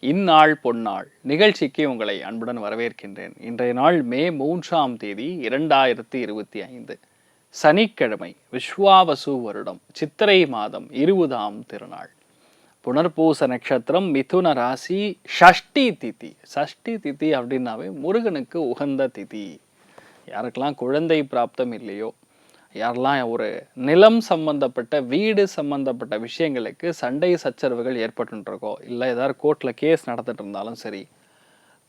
இந்நாள் பொன்னாள் நிகழ்ச்சிக்கு உங்களை அன்புடன் வரவேற்கின்றேன். இன்றைய நாள் மே 3ஆம் தேதி 2025 சனிக்கிழமை, விஸ்வாவசு வருடம், சித்திரை மாதம் 20ஆம் திருநாள், புனர்பூச நட்சத்திரம், மிதுன ராசி, ஷஷ்டி திதி. ஷஷ்டி திதி அப்படின்னாவே முருகனுக்கு உகந்த திதி. யாருக்கெல்லாம் குழந்தை பிராப்தம் இல்லையோ, யாரெல்லாம் ஒரு நிலம் சம்பந்தப்பட்ட வீடு சம்பந்தப்பட்ட விஷயங்களுக்கு சண்டை சச்சரவுகள் ஏற்பட்டுருக்கோ, இல்லை ஏதாவது கோர்ட்டில் கேஸ் நடந்துட்டு இருந்தாலும் சரி,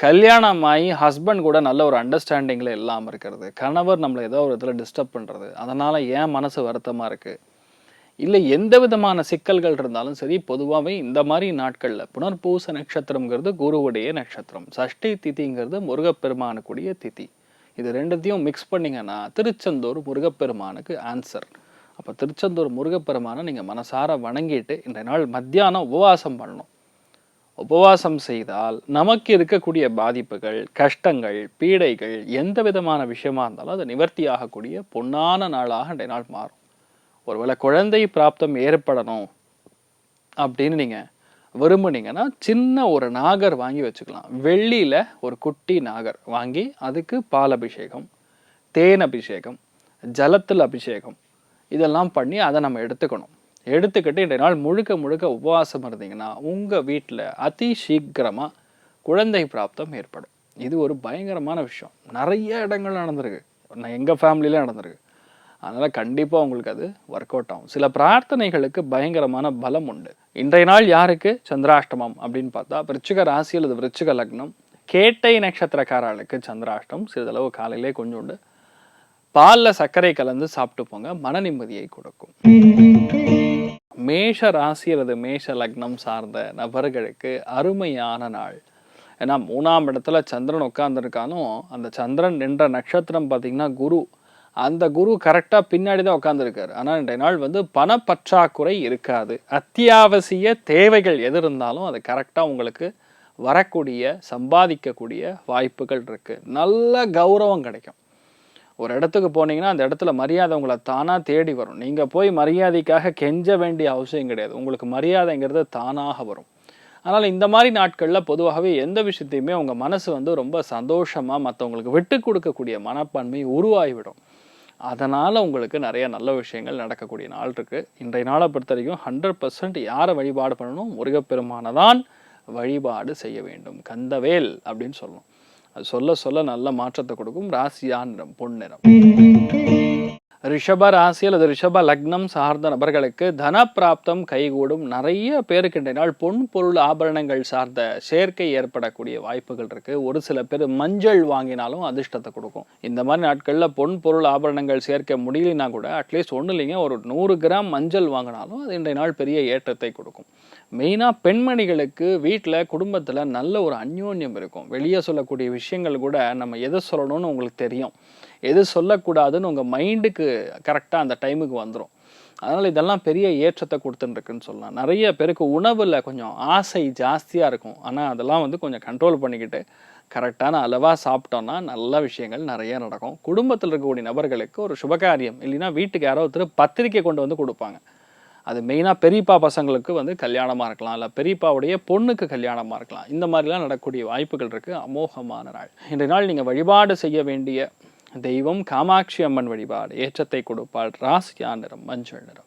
கல்யாணம் ஆகி ஹஸ்பண்ட் கூட நல்ல ஒரு அண்டர்ஸ்டாண்டிங்கில் இல்லாமல் இருக்கிறது, கணவர் நம்மளை ஏதோ ஒரு இதில் டிஸ்டர்ப் பண்ணுறது, அதனால் ஏன் மனசு வருத்தமாக இருக்குது, இல்லை எந்த விதமான சிக்கல்கள் இருந்தாலும் சரி, பொதுவாகவே இந்த மாதிரி நாட்களில் புனர்பூச நட்சத்திரம்ங்கிறது குருவுடைய நட்சத்திரம், சஷ்டி திதிங்கிறது முருகப்பெருமானுக்குரிய திதி. இது ரெண்டுத்தையும் மிக்ஸ் பண்ணிங்கன்னா திருச்செந்தூர் முருகப்பெருமானுக்கு ஆன்சர். அப்போ திருச்செந்தூர் முருகப்பெருமானை நீங்கள் மனசார வணங்கிட்டு இன்றைய நாள் மத்தியானம் உபவாசம் பண்ணணும். உபவாசம் செய்தால் நமக்கு இருக்கக்கூடிய பாதிப்புகள், கஷ்டங்கள், பீடைகள், எந்த விதமான விஷயமா இருந்தாலும் அது நிவர்த்தி ஆகக்கூடிய பொன்னான நாளாக இன்றைய நாள் மாறும். ஒருவேளை குழந்தை பிராப்தம் ஏற்படணும் அப்படின்னு நீங்கள் விரும்புனீங்கன்னா சின்ன ஒரு நாகர் வாங்கி வச்சுக்கலாம். வெள்ளியில் ஒரு குட்டி நாகர் வாங்கி அதுக்கு பால் அபிஷேகம், தேன் அபிஷேகம், ஜலத்தில் அபிஷேகம் இதெல்லாம் பண்ணி அதை நம்ம எடுத்துக்கணும். எடுத்துக்கிட்டு இன்றைய நாள் முழுக்க முழுக்க உபவாசம் இருந்தீங்கன்னா உங்கள் வீட்டில் அதி சீக்கிரமாக குழந்தை பிராப்தம் ஏற்படும். இது ஒரு பயங்கரமான விஷயம். நிறைய இடங்கள் நடந்திருக்கு, எங்கள் ஃபேமிலியில நடந்திருக்கு. அதனால் கண்டிப்பாக உங்களுக்கு அது ஒர்க் அவுட் ஆகும். சில பிரார்த்தனைகளுக்கு பயங்கரமான பலம் உண்டு. இன்றைய நாள் யாருக்கு சந்திராஷ்டமம் அப்படின்னு பார்த்தா, விருச்சிக ராசி அல்லது விருச்சிக லக்னம், கேட்டை நட்சத்திரக்காரர்களுக்கு சந்திராஷ்டம். சிறிதளவு காலையிலே கொஞ்சோண்டு பாலில் சர்க்கரை கலந்து சாப்பிட்டு போங்க, மன நிம்மதியை கொடுக்கும். மேஷ ராசி அல்லது மேஷ லக்னம் சார்ந்த நபர்களுக்கு அருமையான நாள். ஏன்னா 3ஆம் இடத்துல சந்திரன் உட்கார்ந்துருக்காலும் அந்த சந்திரன் நின்ற நட்சத்திரம் பார்த்தீங்கன்னா குரு. அந்த குரு கரெக்டாக பின்னாடி தான் உட்காந்துருக்காரு. ஆனால் இன்றைய நாள் பணப்பற்றாக்குறை இருக்காது. அத்தியாவசிய தேவைகள் எது இருந்தாலும் அது கரெக்டாக உங்களுக்கு வரக்கூடிய, சம்பாதிக்கக்கூடிய வாய்ப்புகள் இருக்குது. நல்ல கௌரவம் கிடைக்கும். ஒரு இடத்துக்கு போனீங்கன்னா அந்த இடத்துல மரியாதை உங்களை தானாக தேடி வரும். நீங்கள் போய் மரியாதைக்காக கெஞ்ச வேண்டிய அவசியம் கிடையாது. உங்களுக்கு மரியாதைங்கிறது தானாக வரும். அதனால் இந்த மாதிரி நாட்களில் பொதுவாகவே எந்த விஷயத்தையுமே உங்கள் மனசு ரொம்ப சந்தோஷமாக மற்றவங்களுக்கு விட்டு கொடுக்கக்கூடிய மனப்பான்மை உருவாகிவிடும். அதனால் உங்களுக்கு நிறைய நல்ல விஷயங்கள் நடக்கக்கூடிய நாள் இருக்குது. இன்றைய நாளை பொறுத்த வரைக்கும் 100% யாரை வழிபாடு பண்ணணும்? முருகப்பெருமானை தான் வழிபாடு செய்ய வேண்டும். கந்தவேல் அப்படின்னு சொல்லணும். அது சொல்ல சொல்ல நல்ல மாற்றத்தை கொடுக்கும். ராசியா நிறம் பொன்னிறம். ரிஷப ராசி அல்லது ரிஷப லக்னம் சார்ந்த நபர்களுக்கு தன பிராப்தம் கைகூடும். நிறைய பேருக்கு இன்றைய நாள் பொன் பொருள் ஆபரணங்கள் சார்ந்த சேர்க்கை ஏற்படக்கூடிய வாய்ப்புகள் இருக்கு. ஒரு சில பேர் மஞ்சள் வாங்கினாலும் அதிர்ஷ்டத்தை கொடுக்கும். இந்த மாதிரி நாட்களில் பொன் பொருள் ஆபரணங்கள் சேர்க்க முடியலனா கூட அட்லீஸ்ட் ஒன்றும் இல்லைங்க, ஒரு 100 கிராம் மஞ்சள் வாங்கினாலும் அது இன்றைய நாள் பெரிய ஏற்றத்தை கொடுக்கும். மெயினாக பெண்மணிகளுக்கு வீட்டில் குடும்பத்தில் நல்ல ஒரு அந்யோன்யம் இருக்கும். வெளியே சொல்லக்கூடிய விஷயங்கள் கூட நம்ம எதை சொல்லணும்னு உங்களுக்கு தெரியும், எது சொல்லக்கூடாதுன்னு உங்கள் மைண்டுக்கு கரெக்டாக அந்த டைமுக்கு வந்துடும். அதனால் இதெல்லாம் பெரிய ஏற்றத்தை கொடுத்துட்டுருக்குன்னு சொல்லலாம். நிறைய பேருக்கு உணவில் கொஞ்சம் ஆசை ஜாஸ்தியாக இருக்கும். ஆனால் அதெல்லாம் கொஞ்சம் கண்ட்ரோல் பண்ணிக்கிட்டு கரெக்டான அளவாக சாப்பிட்டோன்னா நல்ல விஷயங்கள் நிறைய நடக்கும். குடும்பத்தில் இருக்கக்கூடிய நபர்களுக்கு ஒரு சுபகாரியம் இல்லைன்னா வீட்டுக்கு யாரோ ஒருத்தர் பத்திரிக்கை கொண்டு வந்து கொடுப்பாங்க. அது மெயினாக பெரியப்பா பசங்களுக்கு கல்யாணமாக இருக்கலாம், இல்லை பெரியப்பாவுடைய பொண்ணுக்கு கல்யாணமாக இருக்கலாம். இந்த மாதிரிலாம் நடக்கக்கூடிய வாய்ப்புகள் இருக்குது. அமோகமான நாள். இன்றைய நாள் நீங்கள் வழிபாடு செய்ய வேண்டிய தெய்வம் காமாட்சி அம்மன் வழிபாடு ஏற்றத்தை கொடுப்பாள். ராசியா நிறம் மஞ்சள் நிறம்.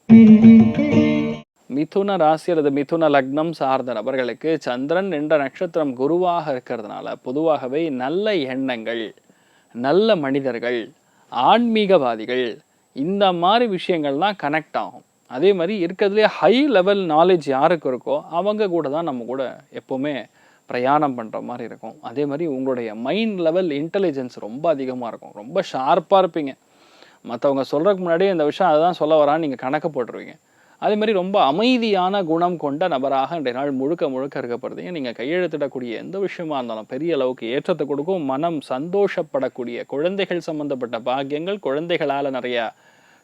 மிதுன ராசி அல்லது மிதுன லக்னம் சார்ந்த நபர்களுக்கு சந்திரன் என்ற நட்சத்திரம் குருவாக இருக்கிறதுனால பொதுவாகவே நல்ல எண்ணங்கள், நல்ல மனிதர்கள், ஆன்மீகவாதிகள் இந்த மாதிரி விஷயங்கள்லாம் கனெக்ட் ஆகும். அதே மாதிரி இருக்கிறதுலே ஹை லெவல் நாலேஜ் யாருக்கு இருக்கோ அவங்க கூட தான் நம்ம கூட எப்போவுமே பிரயாணம் பண்ணுற மாதிரி இருக்கும். அதே மாதிரி உங்களுடைய மைண்ட் லெவல் இன்டெலிஜென்ஸ் ரொம்ப அதிகமாக இருக்கும். ரொம்ப ஷார்ப்பாக இருப்பீங்க. மற்றவங்க சொல்கிறதுக்கு முன்னாடியே இந்த விஷயம் அதுதான் சொல்ல வரான்னு நீங்கள் கணக்கு போட்டுருவீங்க. அதே மாதிரி ரொம்ப அமைதியான குணம் கொண்ட நபராக இன்றைய நாள் முழுக்க முழுக்க இருக்கப்படுறீங்க. நீங்கள் கையெழுத்திடக்கூடிய எந்த விஷயமா இருந்தாலும் பெரிய அளவுக்கு ஏற்றத்தை கொடுக்கும். மனம் சந்தோஷப்படக்கூடிய, குழந்தைகள் சம்பந்தப்பட்ட பாக்கியங்கள், குழந்தைகளால் நிறைய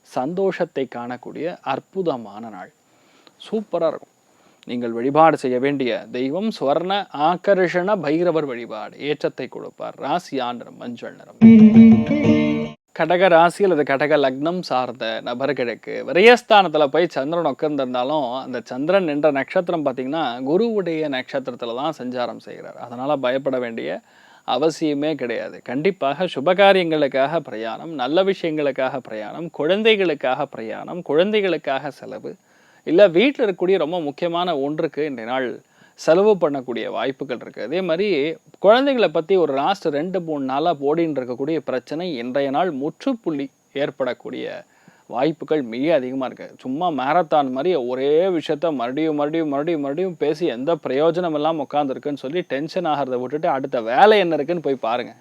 சந்தோஷத்தை காணக்கூடிய அற்புதமான நாள். சூப்பராக இருக்கும். நீங்கள் வழிபாடு செய்ய வேண்டிய தெய்வம் ஸ்வர்ண ஆகர்ஷண பைரவர் வழிபாடு ஏற்றத்தை கொடுப்பார். ராசியா நிறம் மஞ்சள் நிறம். கடக ராசி அல்லது கடக லக்னம் சார்ந்த நபர்களுக்கு விரயஸ்தானத்தில் போய் சந்திரன் உட்கார்ந்திருந்தாலும் அந்த சந்திரன் என்ற நட்சத்திரம் பார்த்தீங்கன்னா குருவுடைய நட்சத்திரத்தில் தான் சஞ்சாரம் செய்கிறார். அதனால் பயப்பட வேண்டிய அவசியமே கிடையாது. கண்டிப்பாக சுபகாரியங்களுக்காக பிரயாணம், நல்ல விஷயங்களுக்காக பிரயாணம், குழந்தைகளுக்காக பிரயாணம், குழந்தைகளுக்காக செலவு, இல்லை வீட்டில் இருக்கக்கூடிய ரொம்ப முக்கியமான ஒன்றுக்கு இன்றைய நாள் செலவு பண்ணக்கூடிய வாய்ப்புகள் இருக்குது. அதே மாதிரி குழந்தைகளை பற்றி ஒரு லாஸ்ட் 2-3 நாளாக ஓடின்னு இருக்கக்கூடிய பிரச்சனை இன்றைய நாள் முற்றுப்புள்ளி ஏற்படக்கூடிய வாய்ப்புகள் மிக அதிகமாக இருக்குது. சும்மா மேரத்தான் மாதிரி ஒரே விஷயத்த மறுபடியும் மறுபடியும் மறுபடியும் மறுபடியும் பேசி எந்த பிரயோஜனம் இல்லாமல் உட்காந்துருக்குன்னு சொல்லி டென்ஷன் ஆகிறத விட்டுட்டு அடுத்த வேலை என்ன இருக்குன்னு போய் பாருங்கள்.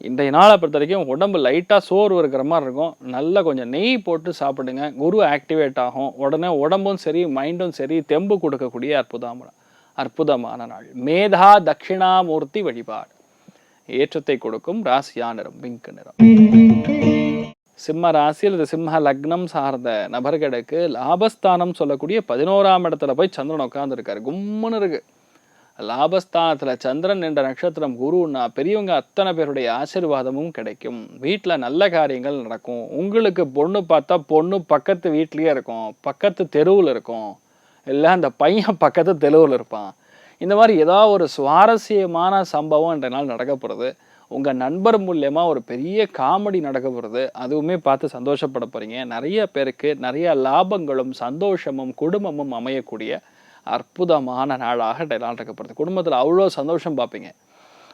இன்றைய நாளை பொறுத்த வரைக்கும் உடம்பு லைட்டாக சோர்வு இருக்கிற மாதிரி இருக்கும். நல்லா கொஞ்சம் நெய் போட்டு சாப்பிடுங்க. குரு ஆக்டிவேட் ஆகும். உடனே உடம்பும் சரி மைண்டும் சரி தெம்பு கொடுக்கக்கூடிய அற்புதமான நாள். மேதா தட்சிணாமூர்த்தி வழிபாடு ஏற்றத்தை கொடுக்கும். ராசியா நிறம் பிங்க் நிறம். சிம்ம ராசி அல்லது சிம்ம லக்னம் சார்ந்த நபர்களுக்கு லாபஸ்தானம் சொல்லக்கூடிய 11ஆம் இடத்துல போய் சந்திரன் உட்கார்ந்துருக்காரு. கும்முன்னு இருக்கு. லாபஸ்தானத்தில் சந்திரன் என்ற நட்சத்திரம் குருன்னா பெரியவங்க அத்தனை பேருடைய ஆசீர்வாதமும் கிடைக்கும். வீட்டில் நல்ல காரியங்கள் நடக்கும். உங்களுக்கு பொண்ணு பார்த்தா பொண்ணு பக்கத்து வீட்லேயே இருக்கும், பக்கத்து தெருவில் இருக்கும், இல்லை அந்த பையன் பக்கத்து தெருவில் இருப்பான். இந்த மாதிரி ஏதாவது ஒரு சுவாரஸ்யமான சம்பவம் இன்றைய நாள் நடக்க போகிறது. உங்கள் நண்பர் மூலியமாக ஒரு பெரிய காமெடி நடக்க போகிறது. அதுவுமே பார்த்து சந்தோஷப்பட போகிறீங்க. நிறைய பேருக்கு நிறைய லாபங்களும் சந்தோஷமும் குடும்பமும் அமையக்கூடிய அற்புதமான நாளாக இன்றைய நாள் நடக்கப்படுது. குடும்பத்தில் அவ்வளோ சந்தோஷம் பார்ப்பீங்க.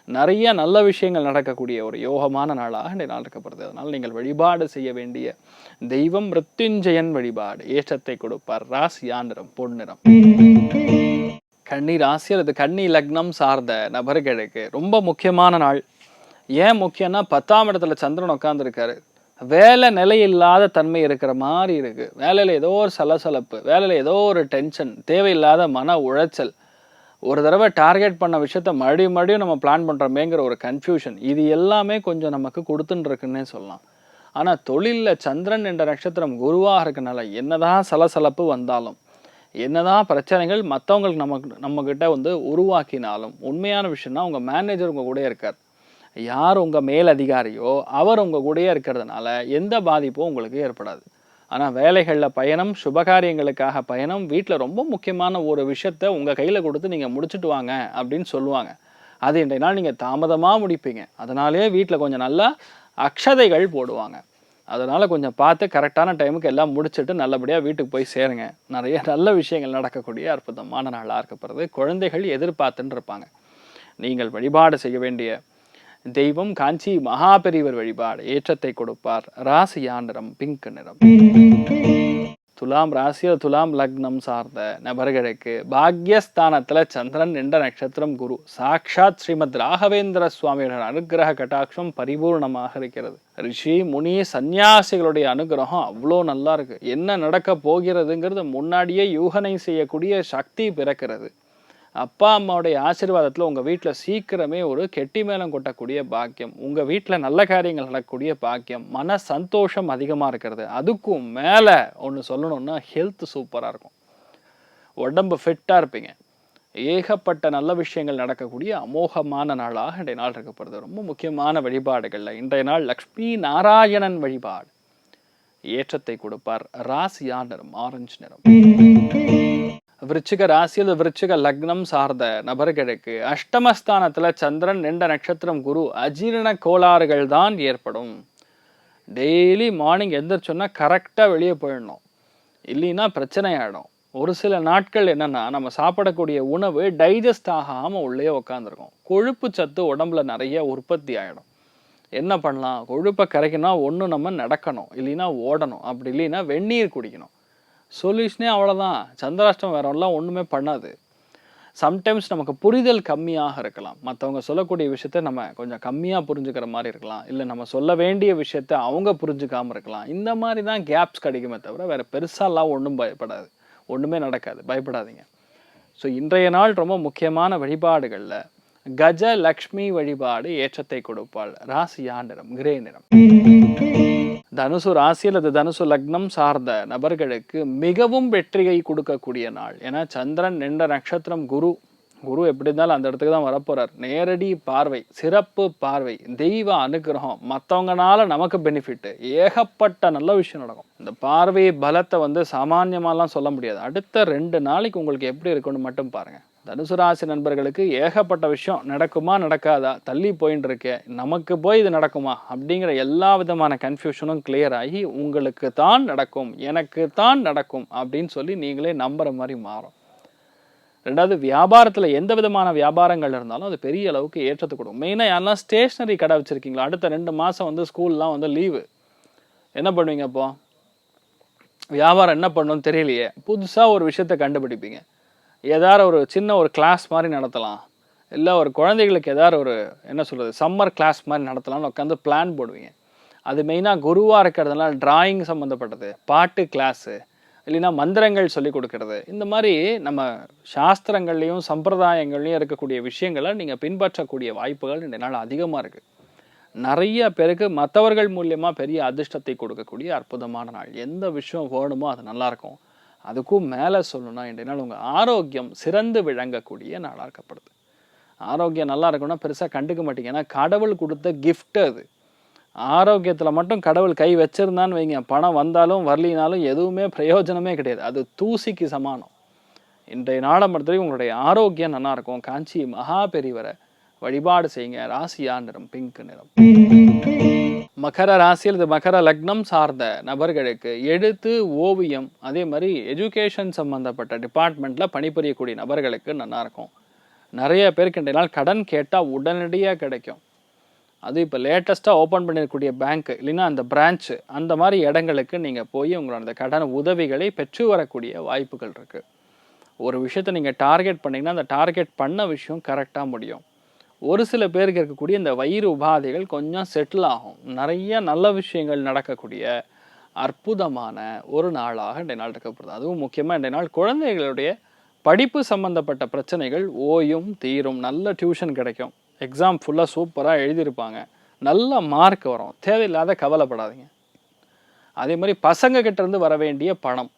நிறைய நல்ல விஷயங்கள் நடக்கக்கூடிய ஒரு யோகமான நாளாக இன்றைய நாள் இருக்கப்படுது. அதனால் நீங்கள் வழிபாடு செய்ய வேண்டிய தெய்வம் மிருத்யுஞ்சயன் வழிபாடு ஏற்றத்தை கொடுப்பார். ராசியா நிறம் பொன்னிறம். கன்னி ராசி அல்லது கன்னி லக்னம் சார்ந்த நபர்களுக்கு ரொம்ப முக்கியமான நாள். ஏன் முக்கியம்னா 10ஆம் இடத்துல சந்திரன் உட்காந்துருக்காரு. வேலை நிலையில்லாத தன்மை இருக்கிற மாதிரி இருக்கு. வேலையில் ஏதோ ஒரு சலசலப்பு, வேலையில் ஏதோ ஒரு டென்ஷன், தேவையில்லாத மன உளைச்சல், ஒரு தடவை டார்கெட் பண்ண விஷயத்த மறுபடியும் நம்ம பிளான் பண்ணுறோமேங்கிற ஒரு கன்ஃபியூஷன், இது எல்லாமே கொஞ்சம் நமக்கு கொடுத்துட்டு இருக்குன்னே சொல்லலாம். ஆனால் தொழிலில் சந்திரன் என்ற நட்சத்திரம் குருவாக இருக்கனால என்னதான் சலசலப்பு வந்தாலும், என்னதான் பிரச்சனைகள் மற்றவங்களுக்கு நம்மக்கிட்ட உருவாக்கினாலும், உண்மையான விஷயம்னா உங்கள் மேனேஜர் உங்கள் கூட இருக்கார். யார் உங்கள் மேல் அதிகாரியோ அவர் உங்கள் கூடயே இருக்கிறதுனால எந்த பாதிப்பும் உங்களுக்கு ஏற்படாது. ஆனால் வேலைகளில் பயணம், சுபகாரியங்களுக்காக பயணம், வீட்டில் ரொம்ப முக்கியமான ஒரு விஷயத்த உங்கள் கையில் கொடுத்து நீங்கள் முடிச்சுட்டு வாங்க அப்படின்னு சொல்லுவாங்க. அது இன்றைய நாள் நீங்கள் தாமதமாக முடிப்பீங்க. அதனாலே வீட்டில் கொஞ்சம் நல்லா அக்ஷதைகள் போடுவாங்க. அதனால் கொஞ்சம் பார்த்து கரெக்டான டைமுக்கு எல்லாம் முடிச்சுட்டு நல்லபடியாக வீட்டுக்கு போய் சேருங்க. நிறைய நல்ல விஷயங்கள் நடக்கக்கூடிய அற்புதமான நாளாக இருக்கப்படுறது. குழந்தைகள் எதிர்பார்த்துன்னு இருப்பாங்க. நீங்கள் வழிபாடு செய்ய வேண்டிய தெய்வம் காஞ்சி மகாபெரிவர் வழிபாடு ஏற்றத்தை கொடுப்பார். ராசியா நிறம் பிங்க் நிறம். துலாம் ராசி துலாம் லக்னம் சார்ந்த நபர்களுக்கு பாக்யஸ்தானத்துல சந்திரன் என்ற நட்சத்திரம் குரு. சாக்ஷாத் ஸ்ரீமத் ராகவேந்திர சுவாமியோட அனுகிரக கட்டாட்சம் பரிபூர்ணமாக இருக்கிறது. ரிஷி முனி சன்னியாசிகளுடைய அனுகிரகம் அவ்வளோ நல்லா இருக்கு. என்ன நடக்க போகிறதுங்கிறது முன்னாடியே யூகனை செய்யக்கூடிய சக்தி பிறக்கிறது. அப்பா அம்மாவுடைய ஆசீர்வாதத்தில் உங்கள் வீட்டில் சீக்கிரமே ஒரு கெட்டி மேளம் கொட்டக்கூடிய பாக்கியம், உங்கள் வீட்டில் நல்ல காரியங்கள் நடக்கக்கூடிய பாக்கியம், மன சந்தோஷம் அதிகமாக இருக்கிறது. அதுக்கும் மேலே ஒன்று சொல்லணும்னா ஹெல்த் சூப்பராக இருக்கும். உடம்பு ஃபிட்டாக இருப்பீங்க. ஏகப்பட்ட நல்ல விஷயங்கள் நடக்கக்கூடிய அமோகமான நாளாக இன்றைய நாள் இருக்கப்படுது. ரொம்ப முக்கியமான வழிபாடுகளில் இன்றைய நாள் லக்ஷ்மி நாராயணன் வழிபாடு ஏற்றத்தை கொடுப்பார். ராசியா நிறம் ஆரஞ்சு நிறம். விருச்சிக ராசியில் விருச்சிக லக்னம் சார்ந்த நபர்களுக்கு அஷ்டமஸ்தானத்தில் சந்திரன் என்ற நட்சத்திரம் குரு. அஜீரண கோளாறுகள் தான் ஏற்படும். டெய்லி மார்னிங் எந்திரிச்சோன்னா கரெக்டாக வெளியே போயிடணும், இல்லைன்னா பிரச்சனை ஆகிடும். ஒரு சில நாட்கள் என்னென்னா நம்ம சாப்பிடக்கூடிய உணவு டைஜஸ்ட் ஆகாமல் உள்ளே உட்காந்துருக்கும். கொழுப்பு சத்து உடம்புல நிறைய உற்பத்தி ஆகிடும். என்ன பண்ணலாம்? கொழுப்பை கரைக்கணும், ஒன்று நம்ம நடக்கணும், இல்லைன்னா ஓடணும், அப்படி இல்லைன்னா வெந்நீர் குடிக்கணும். சொல்யூஷனே அவ்வளோதான். சந்திராஷ்டம் வேறெல்லாம் ஒன்றுமே பண்ணாது. சம்டைம்ஸ் நமக்கு புரிதல் கம்மியாக இருக்கலாம். மற்றவங்க சொல்லக்கூடிய விஷயத்த நம்ம கொஞ்சம் கம்மியாக புரிஞ்சுக்கிற மாதிரி இருக்கலாம், இல்லை நம்ம சொல்ல வேண்டிய விஷயத்த அவங்க புரிஞ்சுக்காமல் இருக்கலாம். இந்த மாதிரி தான் கேப்ஸ் கிடைக்குமே தவிர வேறு பெருசாலாம் ஒன்றும் ஒன்றுமே நடக்காது. பயப்படாதீங்க. ஸோ இன்றைய நாள் ரொம்ப முக்கியமான வழிபாடுகளில் கஜலக்ஷ்மி வழிபாடு ஏற்றத்தை கொடுப்பாள். ராசியா நிறம் கிரே நிறம். தனுசு ராசி அல்லது தனுசு லக்னம் சார்ந்த நபர்களுக்கு மிகவும் வெற்றியை கொடுக்கக்கூடிய நாள். ஏன்னா சந்திரன் என்ற நட்சத்திரம் குரு. குரு எப்படி இருந்தாலும் அந்த இடத்துக்கு தான் வரப்போறார். நேரடி பார்வை, சிறப்பு பார்வை, தெய்வ அனுகிரகம், மற்றவங்கனால நமக்கு பெனிஃபிட், ஏகப்பட்ட நல்ல விஷயம் நடக்கும். இந்த பார்வை பலத்தை வந்து சாமானியமாலாம் சொல்ல முடியாது. அடுத்த 2 நாளைக்கு உங்களுக்கு எப்படி இருக்குன்னு மட்டும் பாருங்க. தனுசு ராசி நண்பர்களுக்கு ஏகப்பட்ட விஷயம் நடக்குமா நடக்காதா, தள்ளி போயின்னு இருக்கே, நமக்கு போய் இது நடக்குமா அப்படிங்கிற எல்லா விதமான கன்ஃபியூஷனும் கிளியர் ஆகி உங்களுக்கு தான் நடக்கும், எனக்கு தான் நடக்கும் அப்படின்னு சொல்லி நீங்களே நம்புற மாதிரி மாறும். ரெண்டாவது, வியாபாரத்தில் எந்த விதமான வியாபாரங்கள் இருந்தாலும் அது பெரிய அளவுக்கு ஏற்றத்தை கொடுக்கும். மெயினாக யாரெல்லாம் ஸ்டேஷ்னரி கடை வச்சுருக்கீங்களா, அடுத்த 2 மாதம் வந்து ஸ்கூல்லாம் வந்து லீவு, என்ன பண்ணுவீங்க? அப்போ வியாபாரம் என்ன பண்ணணும்னு தெரியலையே, புதுசாக ஒரு விஷயத்தை கண்டுபிடிப்பீங்க. ஏதாவது ஒரு சின்ன ஒரு கிளாஸ் மாதிரி நடத்தலாம், இல்லை ஒரு குழந்தைகளுக்கு ஏதாவது ஒரு என்ன சொல்கிறது சம்மர் கிளாஸ் மாதிரி நடத்தலாம்னு உட்காந்து பிளான் போடுவீங்க. அது மெயினாக குருவாக இருக்கிறதுனால டிராயிங் சம்மந்தப்பட்டது, பாட்டு கிளாஸு, இல்லைன்னா மந்திரங்கள் சொல்லி கொடுக்கறது, இந்த மாதிரி நம்ம சாஸ்திரங்கள்லையும் சம்பிரதாயங்கள்லையும் இருக்கக்கூடிய விஷயங்களை நீங்கள் பின்பற்றக்கூடிய வாய்ப்புகள் இந்த நாள் அதிகமாக இருக்குது. நிறைய பேருக்கு மற்றவர்கள் மூலியமாக பெரிய அதிர்ஷ்டத்தை கொடுக்கக்கூடிய அற்புதமான நாள். எந்த விஷயம் வேணுமோ அது நல்லாயிருக்கும். அதுக்கும் மேலே சொல்லணும்னா இன்றைய நாள் உங்கள் ஆரோக்கியம் சிறந்து விளங்கக்கூடிய நாளாக இருக்கப்படுது. ஆரோக்கியம் நல்லா இருக்குன்னா பெருசாக கண்டுக்க மாட்டீங்க, ஏன்னா கடவுள் கொடுத்த கிஃப்ட் அது. ஆரோக்கியத்தில் மட்டும் கடவுள் கை வச்சிருந்தான்னு வைங்க, பணம் வந்தாலும் வரலினாலும் எதுவுமே பிரயோஜனமே கிடையாது, அது தூசிக்கு சமானம். இன்றைய நாளை பொறுத்தவரைக்கும் உங்களுடைய ஆரோக்கியம் நல்லா இருக்கும். காஞ்சி மகா பெரியவரை வழிபாடு செய்யுங்க. ராசியா நிறம் பிங்க் நிறம். மகர ராசியில் இது மகர லக்னம் சார்ந்த நபர்களுக்கு எழுத்து, ஓவியம், அதே மாதிரி எஜுகேஷன் சம்பந்தப்பட்ட டிபார்ட்மெண்ட்டில் பணிபுரியக்கூடிய நபர்களுக்கு நல்லா இருக்கும். நிறைய பேருக்கு இன்றைய நாள் கடன் கேட்டால் உடனடியாக கிடைக்கும். அது இப்போ லேட்டஸ்ட்டாக ஓப்பன் பண்ணியிருக்கக்கூடிய பேங்க் இல்லைன்னா அந்த பிரான்ச்சு, அந்த மாதிரி இடங்களுக்கு நீங்கள் போய் உங்களோட அந்த கடன் உதவிகளை பெற்று வரக்கூடிய வாய்ப்புகள் இருக்குது. ஒரு விஷயத்தை நீங்கள் டார்கெட் பண்ணிங்கன்னா அந்த டார்கெட் பண்ண விஷயம் கரெக்டாக முடியும். ஒரு சில பேருக்கு இருக்கக்கூடிய இந்த வயிறு உபாதைகள் கொஞ்சம் செட்டில் ஆகும். நிறைய நல்ல விஷயங்கள் நடக்கக்கூடிய அற்புதமான ஒரு நாளாக இன்றைய நாள் இருக்கப்படுது. அதுவும் முக்கியமாக இன்றைய நாள் குழந்தைகளுடைய படிப்பு சம்பந்தப்பட்ட பிரச்சனைகள் ஓயும் தீரும். நல்ல டியூஷன் கிடைக்கும், எக்ஸாம் ஃபுல்லாக சூப்பராக எழுதியிருப்பாங்க, நல்ல மார்க் வரும், தேவையில்லாத கவலைப்படாதீங்க. அதே மாதிரி பசங்க கிட்டேருந்து வர வேண்டிய பணம்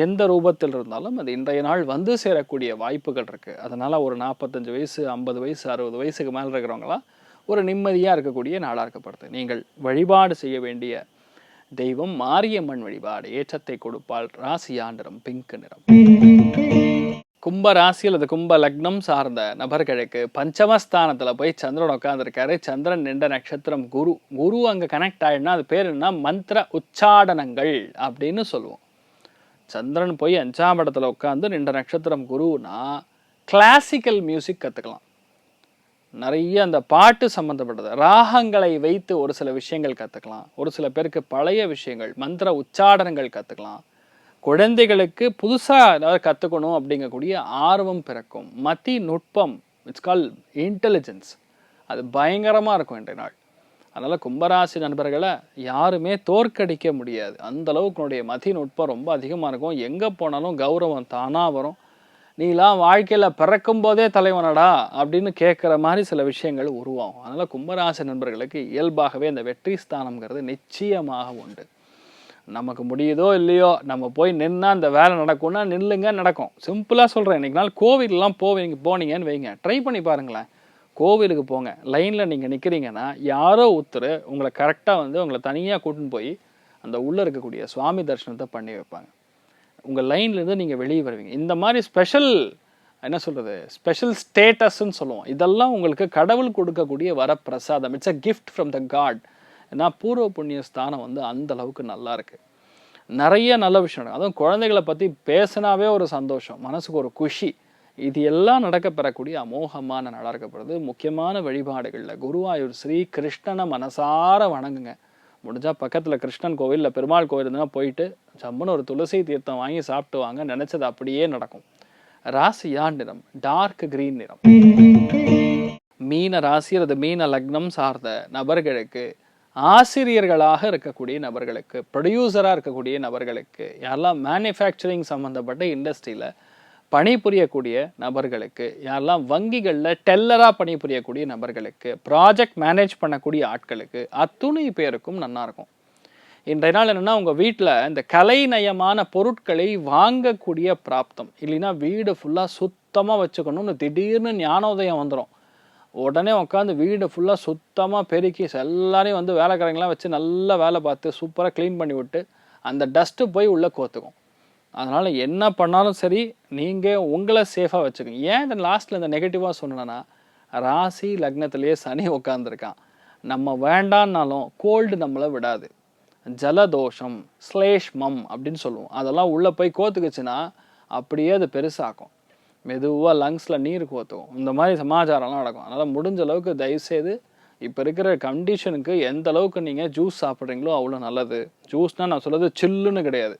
எந்த ரூபத்தில் இருந்தாலும் அது இன்றைய நாள் வந்து சேரக்கூடிய வாய்ப்புகள் இருக்குது. அதனால் ஒரு 45 வயசு, 50 வயசு, 60 வயசுக்கு மேலே இருக்கிறவங்களாம் ஒரு நிம்மதியாக இருக்கக்கூடிய நாளாக இருக்கப்படுது. நீங்கள் வழிபாடு செய்ய வேண்டிய தெய்வம் மாரியம்மன் வழிபாடு, ஏற்றத்தை கொடுப்பால். ராசியா நிறம் பிங்க் நிறம். கும்ப ராசியில் அது கும்ப லக்னம் சார்ந்த நபர்களுக்கு பஞ்சமஸ்தானத்தில் போய் சந்திரன் உட்காந்துருக்காரு. சந்திரன் நின்ற நட்சத்திரம் குரு. குரு அங்கே கனெக்ட் ஆகிடுனா அது பேர் என்ன, மந்திர உச்சாடனங்கள் அப்படின்னு சொல்லுவோம். சந்திரன் போய் 5ஆம் இடத்துல உட்காந்து நின்ற நட்சத்திரம் குருன்னா கிளாசிக்கல் மியூசிக் கற்றுக்கலாம். நிறைய அந்த பாட்டு சம்மந்தப்பட்டது ராகங்களை வைத்து ஒரு சில விஷயங்கள் கற்றுக்கலாம். ஒரு சில பேருக்கு பழைய விஷயங்கள் மந்திர உச்சாடனங்கள் கற்றுக்கலாம். குழந்தைகளுக்கு புதுசாக ஏதாவது கற்றுக்கணும் அப்படிங்கக்கூடிய ஆர்வம் பிறக்கும். மதி நுட்பம், இட்ஸ் கால் இன்டெலிஜென்ஸ், அது பயங்கரமாக இருக்கும் இன்றைய நாள். அதனால் கும்பராசி நண்பர்களை யாருமே தோற்கடிக்க முடியாது. அந்தளவுக்கு மதி நுட்பம் ரொம்ப அதிகமாக இருக்கும். எங்கே போனாலும் கௌரவம் தானாக வரும். நீலாம் வாழ்க்கையில் பிறக்கும் போதே தலைவனடா அப்படின்னு கேட்குற மாதிரி சில விஷயங்கள் உருவாகும். அதனால் கும்பராசி நண்பர்களுக்கு இயல்பாகவே இந்த வெற்றி ஸ்தானம்ங்கிறது நிச்சயமாக உண்டு. நமக்கு முடியுதோ இல்லையோ நம்ம போய் நின்னா அந்த வேலை நடக்கும்னா நில்லுங்க, நடக்கும். சிம்பிளாக சொல்கிறேன், இன்றைக்கி நாள் கோவிலெலாம் போனீங்கன்னு வைங்க, ட்ரை பண்ணி பாருங்களேன். கோவிலுக்கு போங்க, லைனில் நீங்கள் நிற்கிறீங்கன்னா யாரோ ஒருத்தர் உங்களை கரெக்டாக வந்து உங்களை தனியாக கூட்டின்னு போய் அந்த உள்ளே இருக்கக்கூடிய சுவாமி தரிசனத்தை பண்ணி வைப்பாங்க. உங்கள் லைன்லேருந்து நீங்கள் வெளியே வருவீங்க. இந்த மாதிரி ஸ்பெஷல் என்ன சொல்கிறது, ஸ்பெஷல் ஸ்டேட்டஸ்ன்னு சொல்லுவோம். இதெல்லாம் உங்களுக்கு கடவுள் கொடுக்கக்கூடிய வரப்பிரசாதம். It's a gift from the god. ஏன்னா பூர்வ புண்ணிய ஸ்தானம் வந்து அந்த அளவுக்கு நல்லா இருக்குது. நிறைய நல்ல விஷயம் நடக்கும். அதுவும் குழந்தைகளை பற்றி பேசினாவே ஒரு சந்தோஷம், மனசுக்கு ஒரு குஷி. இது எல்லாம் நடக்க பெறக்கூடிய அமோகமான நாளாக இருக்கப்படுது. முக்கியமான வழிபாடுகளில் குருவாயூர் ஸ்ரீ கிருஷ்ணனை மனசார வணங்குங்க. முடிஞ்சால் பக்கத்தில் கிருஷ்ணன் கோவில் இல்லை பெருமாள் கோவில் இருந்தால் போயிட்டு ஜம்முன்னு ஒரு துளசி தீர்த்தம் வாங்கி சாப்பிட்டு வாங்க, நினச்சது அப்படியே நடக்கும். ராசியா நிறம் டார்க் கிரீன் நிறம். மீன ராசி அல்லது மீன லக்னம் சார்ந்த நபர்களுக்கு ஆசிரியர்களாக இருக்கக்கூடிய நபர்களுக்கு, ப்ரொடியூசராக இருக்கக்கூடிய நபர்களுக்கு, யாரெல்லாம் மேனுஃபேக்சரிங் சம்மந்தப்பட்ட இண்டஸ்ட்ரியில் பணிபுரியக்கூடிய நபர்களுக்கு, யாரெல்லாம் வங்கிகளில் டெல்லராக பணிபுரியக்கூடிய நபர்களுக்கு, ப்ராஜெக்ட் மேனேஜ் பண்ணக்கூடிய ஆட்களுக்கு, அத்துணை பேருக்கும் நல்லாயிருக்கும். இன்றைய நாள் என்னென்னா உங்கள் வீட்டில் இந்த கலைநயமான பொருட்களை வாங்கக்கூடிய பிராப்தம், இல்லைன்னா வீடு ஃபுல்லாக சுத்தமாக வச்சுக்கணும்னு திடீர்னு ஞானோதயம் வந்துடும். உடனே உட்காந்து வீடு ஃபுல்லாக சுத்தமாக பெருக்கி எல்லாரையும் வந்து வேலைக்காரங்களாம் வச்சு நல்லா வேலை பார்த்து சூப்பராக க்ளீன் பண்ணி விட்டு அந்த டஸ்ட்டு போய் உள்ளே கோத்துக்கும். அதனால் என்ன பண்ணாலும் சரி, நீங்கள் உங்களை சேஃபாக வச்சுக்கோங்க. ஏன் இந்த லாஸ்ட்டில் இந்த நெகட்டிவாக சொன்னேன்னா, ராசி லக்னத்திலேயே சனி உட்காந்துருக்கான். நம்ம வேண்டான்னாலும் கோல்டு நம்மளை விடாது. ஜலதோஷம், ஸ்லேஷ்மம் அப்படின்னு சொல்லுவோம். அதெல்லாம் உள்ளே போய் கோத்துக்குச்சுன்னா அப்படியே அது பெருசாக்கும். மெதுவாக லங்ஸில் நீர் கோத்துக்கும். இந்த மாதிரி சமாச்சாரம்லாம் நடக்கும். அதனால் முடிஞ்ச அளவுக்கு தயவுசெய்து இப்போ இருக்கிற கண்டிஷனுக்கு எந்த அளவுக்கு நீங்கள் ஜூஸ் சாப்பிட்றீங்களோ அவ்வளோ நல்லது. ஜூஸ்னால் நான் சொல்கிறது சில்லுன்னு கிடையாது,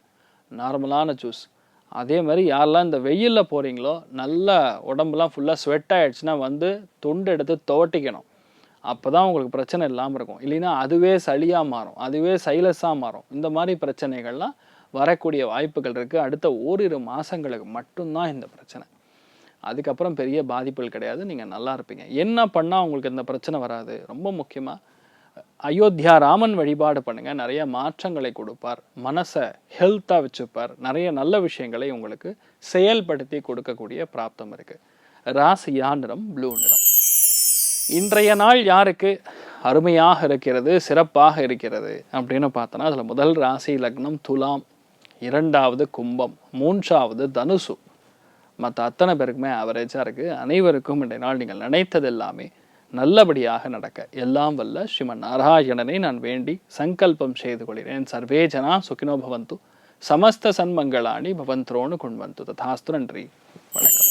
நார்மலான ஜூஸ். அதே மாதிரி யாரெல்லாம் இந்த வெயிலில் போகிறீங்களோ, நல்லா உடம்புலாம் ஃபுல்லாக ஸ்வெட் ஆகிடுச்சுன்னா வந்து தொண்டு எடுத்து துவட்டிக்கணும். அப்போ தான் உங்களுக்கு பிரச்சனை இல்லாமல் இருக்கும். இல்லைன்னா அதுவே சளியாக மாறும், அதுவே சைலஸாக மாறும். இந்த மாதிரி பிரச்சனைகள்லாம் வரக்கூடிய வாய்ப்புகள் இருக்குது. அடுத்த ஓரிரு மாதங்களுக்கு மட்டும்தான் இந்த பிரச்சனை. அதுக்கப்புறம் பெரிய பாதிப்புகள் கிடையாது. நீங்கள் நல்லா இருப்பீங்க. என்ன பண்ணால் உங்களுக்கு இந்த பிரச்சனை வராது? ரொம்ப முக்கியமாக அயோத்தியா ராமன் வழிபாடு பண்ணுங்கள். நிறைய மாற்றங்களை கொடுப்பார். மனசை ஹெல்த்தாக வச்சுப்பார். நிறைய நல்ல விஷயங்களை உங்களுக்கு செயல்படுத்தி கொடுக்கக்கூடிய பிராப்தம் இருக்குது. ராசியா நிறம் ப்ளூ நிறம். இன்றைய நாள் யாருக்கு அருமையாக இருக்கிறது, சிறப்பாக இருக்கிறது அப்படின்னு பார்த்தோன்னா, அதில் முதல் ராசி லக்னம் துலாம், இரண்டாவது கும்பம், மூன்றாவது தனுசு. மற்ற அத்தனை பேருக்குமே ஆவரேஜாக இருக்குது. அனைவருக்கும் இன்றைய நாள் நீங்கள் நினைத்தது எல்லாமே நல்லபடியாக நடக்க எல்லாம் வல்ல ஸ்ரீமன் நாராயணனை நான் வேண்டி சங்கல்பம் செய்து கொள்கிறேன். சர்வே ஜனா சுகினோ பவந்து, சமஸ்த சன்மங்களாணி பவந்த்ரோணு குண்வந்து. ததாஸ்து. நன்றி, வணக்கம்.